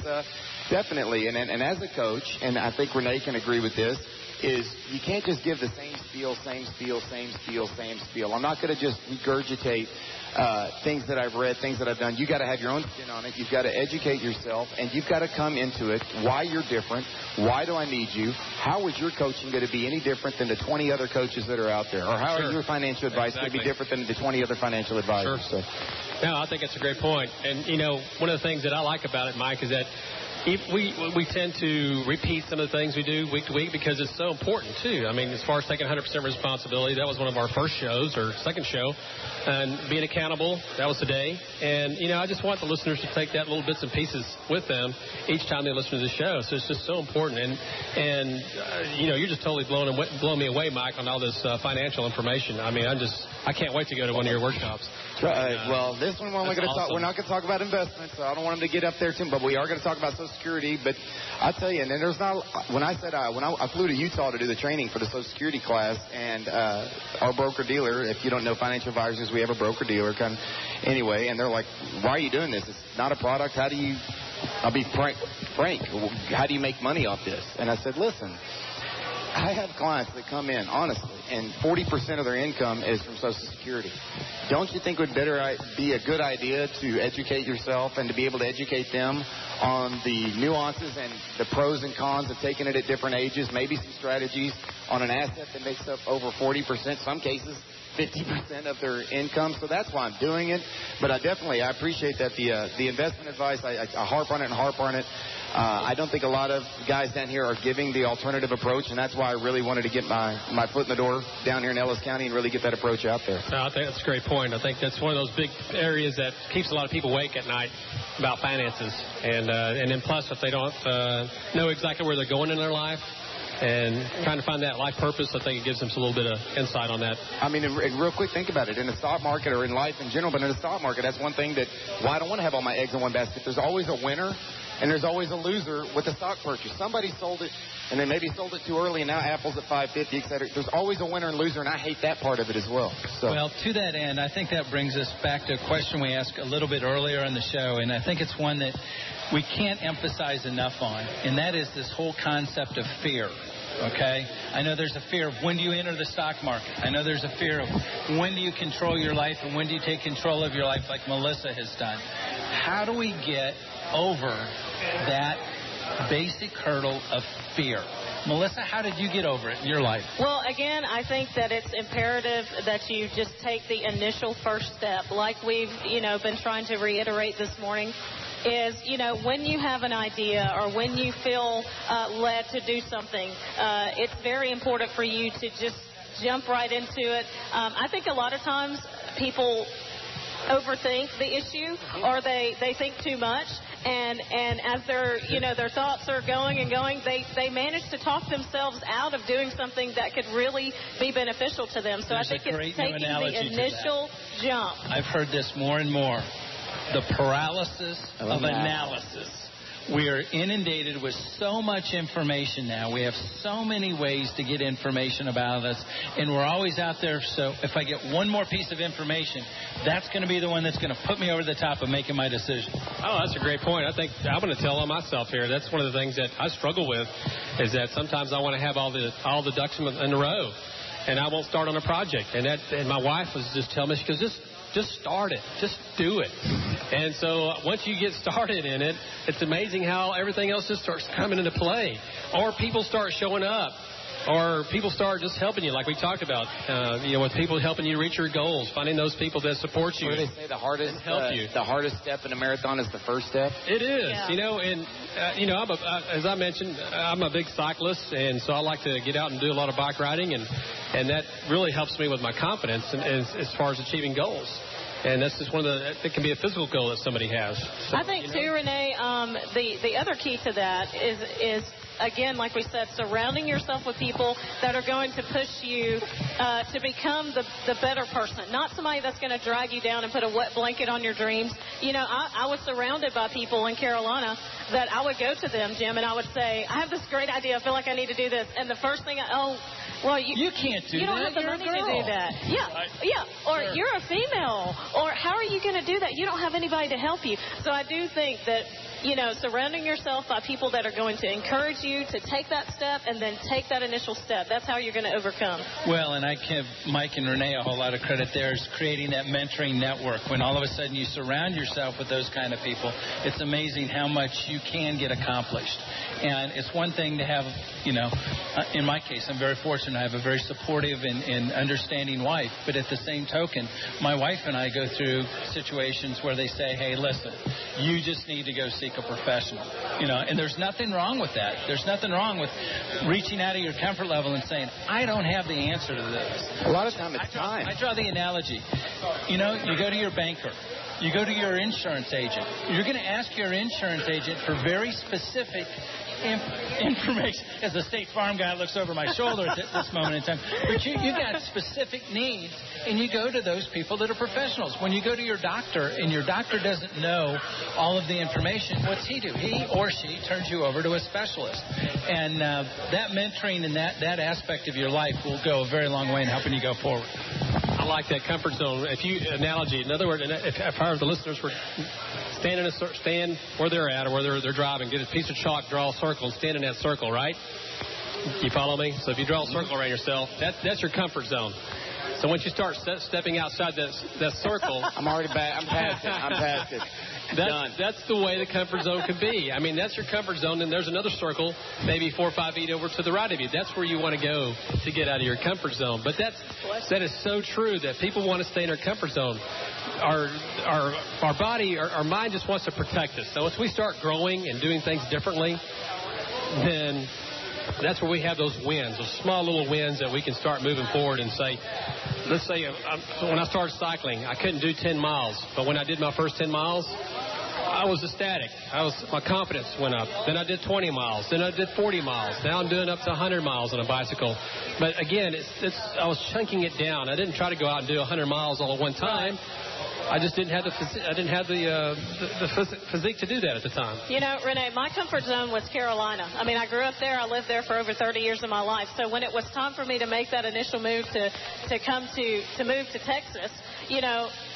definitely, and as a coach, and I think Renee can agree with this, is you can't just give the same spiel. I'm not going to just regurgitate things that I've read, things that I've done. You got to have your own spin on it. You've got to educate yourself, and you've got to come into it. Why you're different? Why do I need you? How is your coaching going to be any different than the 20 other coaches that are out there? Or how are your financial advice going to be different than the 20 other financial advisors? Sure. No, I think that's a great point. And, one of the things that I like about it, Mike, is that we tend to repeat some of the things we do week to week because it's so important, too. I mean, as far as taking 100% responsibility, that was one of our first shows or second show. And being accountable, that was today. And, I just want the listeners to take that little bits and pieces with them each time they listen to the show. So it's just so important. And you're just totally blowing me away, Mike, on all this financial information. I mean, I can't wait to go to one of your workshops. Well, this one we're not going to talk about investments, so I don't want them to get up there too, but we are going to talk about Social Security. But I tell you, and there's not, when I flew to Utah to do the training for the Social Security class, and our broker-dealer, if you don't know Financial Advisors, we have a broker-dealer anyway, and they're like, why are you doing this? It's not a product. I'll be frank, how do you make money off this? And I said, listen, I have clients that come in, honestly, and 40% of their income is from Social Security. Don't you think it would be a good idea to educate yourself and to be able to educate them on the nuances and the pros and cons of taking it at different ages, maybe some strategies on an asset that makes up over 40%, some cases 50% of their income. So that's why I'm doing it. But I appreciate that the investment advice, I harp on it. I don't think a lot of guys down here are giving the alternative approach, and that's why I really wanted to get my foot in the door down here in Ellis County and really get that approach out there. I think that's a great point. I think that's one of those big areas that keeps a lot of people awake at night about finances. And then plus, if they don't know exactly where they're going in their life, and trying to find that life purpose, I think it gives them a little bit of insight on that. I mean, and real quick, think about it. In the stock market or in life in general, but in the stock market, that's one thing I don't want to have all my eggs in one basket. There's always a winner, and there's always a loser with a stock purchase. Somebody sold it, and they maybe sold it too early, and now Apple's at $5.50, et cetera. There's always a winner and loser, and I hate that part of it as well. So. Well, to that end, I think that brings us back to a question we asked a little bit earlier in the show, and I think it's one that we can't emphasize enough on, and that is this whole concept of fear. Okay? I know there's a fear of when do you enter the stock market. I know there's a fear of when do you control your life and when do you take control of your life like Melissa has done. How do we get over that basic hurdle of fear? Melissa, how did you get over it in your life? Well, again, I think that it's imperative that you just take the initial first step, like we've, been trying to reiterate this morning. Is, when you have an idea or when you feel led to do something, it's very important for you to just jump right into it. I think a lot of times people overthink the issue or they think too much. And as their thoughts are going and going, they manage to talk themselves out of doing something that could really be beneficial to them. So I think it's taking the initial jump. I've heard this more and more. The paralysis of analysis. We are inundated with so much information now. We have so many ways to get information about us, and we're always out there. So if I get one more piece of information, that's going to be the one that's going to put me over the top of making my decision. Oh, that's a great point. I think I'm going to tell on myself here. That's one of the things that I struggle with, is that sometimes I want to have all the ducks in a row, and I won't start on a project. And my wife was just telling me, she goes, just start it. Just do it. And so once you get started in it, it's amazing how everything else just starts coming into play. Or people start showing up. Or people start just helping you, like we talked about, with people helping you reach your goals, finding those people that support you. What do they say? The hardest step in a marathon is the first step. It is, as I mentioned, I'm a big cyclist, and so I like to get out and do a lot of bike riding, and that really helps me with my confidence as far as achieving goals. And that's just it can be a physical goal that somebody has. So, I think, too, Renee, the other key to that is again, like we said, surrounding yourself with people that are going to push you to become the better person, not somebody that's going to drag you down and put a wet blanket on your dreams. I was surrounded by people in Carolina that I would go to them, Jim, and I would say, I have this great idea. I feel like I need to do this. And the first thing you can't do that. You don't have the money to do that. Yeah. Or you're a female. Or how are you going to do that? You don't have anybody to help you. So I do think that, surrounding yourself by people that are going to encourage you to take that step and then take that initial step. That's how you're going to overcome. Well, and I give Mike and Renee a whole lot of credit there is creating that mentoring network. When all of a sudden you surround yourself with those kind of people, it's amazing how much you can get accomplished. And it's one thing to have, in my case, I'm very fortunate. I have a very supportive and understanding wife. But at the same token, my wife and I go through situations where they say, hey, listen, you just need to go seek seek a professional. And there's nothing wrong with that. There's nothing wrong with reaching out of your comfort level and saying, I don't have the answer to this. A lot of time it's time. I draw the analogy. You go to your banker. You go to your insurance agent. You're going to ask your insurance agent for very specific information. As the State Farm guy looks over my shoulder at this moment in time. But you got specific needs, and you go to those people that are professionals. When you go to your doctor, and your doctor doesn't know all of the information, what's he do? He or she turns you over to a specialist. And that mentoring and that aspect of your life will go a very long way in helping you go forward. I like that comfort zone. Analogy. In other words, if the listeners were stand where they're at or where they're driving, get a piece of chalk, draw a circle, and stand in that circle, right? You follow me? So if you draw a circle around yourself, that's your comfort zone. So once you start stepping outside that circle, I'm already back. I'm past it. That's the way the comfort zone can be. I mean, that's your comfort zone, and there's another circle, maybe 4 or 5 feet over to the right of you. That's where you want to go to get out of your comfort zone. But that is so true that people want to stay in their comfort zone. Our body, our mind just wants to protect us. So once we start growing and doing things differently, then that's where we have those wins, those small little wins that we can start moving forward and say, let's say when I started cycling, I couldn't do 10 miles. But when I did my first 10 miles, I was ecstatic. My confidence went up. Then I did 20 miles. Then I did 40 miles. Now I'm doing up to 100 miles on a bicycle. But again, I was chunking it down. I didn't try to go out and do 100 miles all at one time. I just didn't have the physique to do that at the time. Renee, my comfort zone was Carolina. I mean, I grew up there. I lived there for over 30 years of my life. So when it was time for me to make that initial move to move to Texas,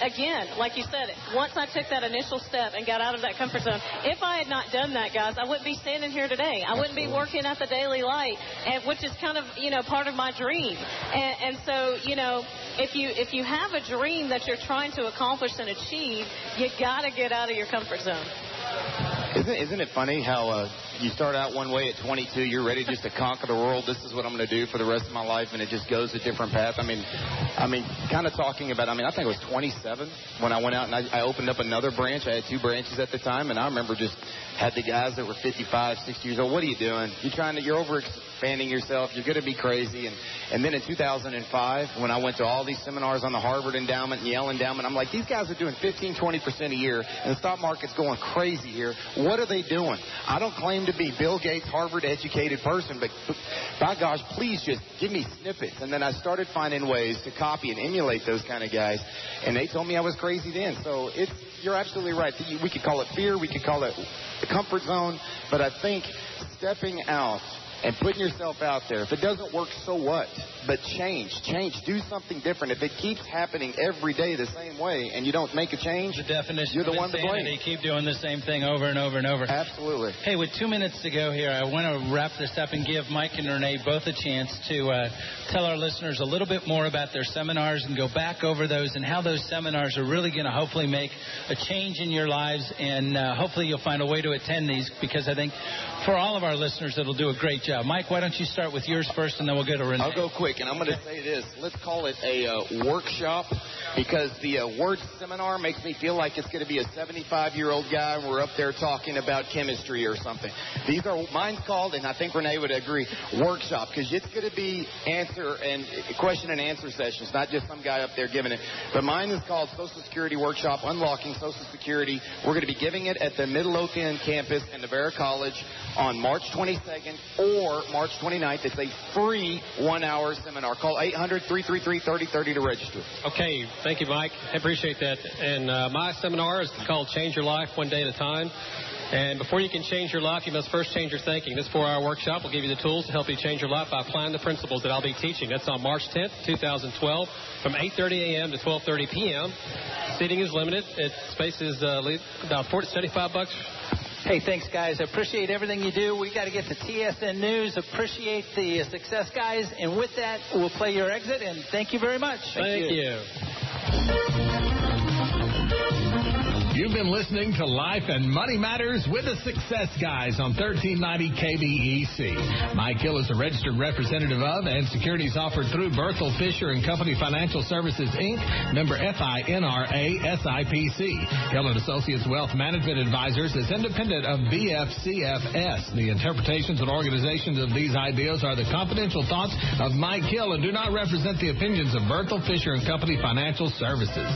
again, like you said, once I took that initial step and got out of that comfort zone, if I had not done that, guys, I wouldn't be standing here today. I wouldn't be working at the Daily Light, which is kind of, part of my dream. And so, if you have a dream that you're trying to accomplish and achieve, you got to get out of your comfort zone. Isn't it funny how you start out one way at 22, you're ready just to conquer the world. This is what I'm going to do for the rest of my life, and it just goes a different path. I mean, kind of talking about, I think I was 27 when I went out and I opened up another branch. I had 2 branches at the time, and I remember just had the guys that were 55, 60 years old. What are you doing? You're over-expanding yourself. You're going to be crazy. And then in 2005, when I went to all these seminars on the Harvard Endowment and Yale Endowment, I'm like, these guys are doing 15, 20% a year, and the stock market's going crazy here. What are they doing? I don't claim to be Bill Gates, Harvard-educated person, but by gosh, please just give me snippets. And then I started finding ways to copy and emulate those kind of guys, and they told me I was crazy then. So you're absolutely right. We could call it fear. We could call it the comfort zone. But I think stepping out and putting yourself out there, if it doesn't work, so what? But change, do something different. If it keeps happening every day the same way and you don't make a change, the definition you're the of one to blame. They keep doing the same thing over and over and over. Absolutely. Hey, with 2 minutes to go here, I want to wrap this up and give Mike and Renee both a chance to tell our listeners a little bit more about their seminars and go back over those and how those seminars are really going to hopefully make a change in your lives, and hopefully you'll find a way to attend these, because I think for all of our listeners it'll do a great job. Mike, why don't you start with yours first, and then we'll go to Renee. I'll go quick, and I'm going to say this. Let's call it a workshop, because the word seminar makes me feel like it's going to be a 75-year-old guy and we're up there talking about chemistry or something. These are, mine's called, and I think Renee would agree, workshop, because it's going to be question and answer sessions, not just some guy up there giving it. But mine is called Social Security Workshop, Unlocking Social Security. We're going to be giving it at the Midlothian campus in Navarre College on March 22nd or March 29th. It's a free 1-hour seminar. Call 800-333-3030 to register. Okay, thank you, Mike. I appreciate that. And my seminar is called Change Your Life One Day at a Time. And before you can change your life, you must first change your thinking. This 4-hour workshop will give you the tools to help you change your life by applying the principles that I'll be teaching. That's on March 10th, 2012, from 8:30 a.m. to 12:30 p.m. Seating is limited. Space is about $75. Hey, thanks, guys. I appreciate everything you do. We got to get to TSN News. Appreciate the success, guys. And with that, we'll play your exit. And thank you very much. Thank you. You've been listening to Life and Money Matters with the Success Guys on 1390 KBEC. Mike Hill is a registered representative of and securities offered through Berthel Fisher & Company Financial Services, Inc., member FINRA SIPC. Hill & Associates Wealth Management Advisors is independent of BFCFS. The interpretations and organizations of these ideas are the confidential thoughts of Mike Hill and do not represent the opinions of Berthel Fisher & Company Financial Services.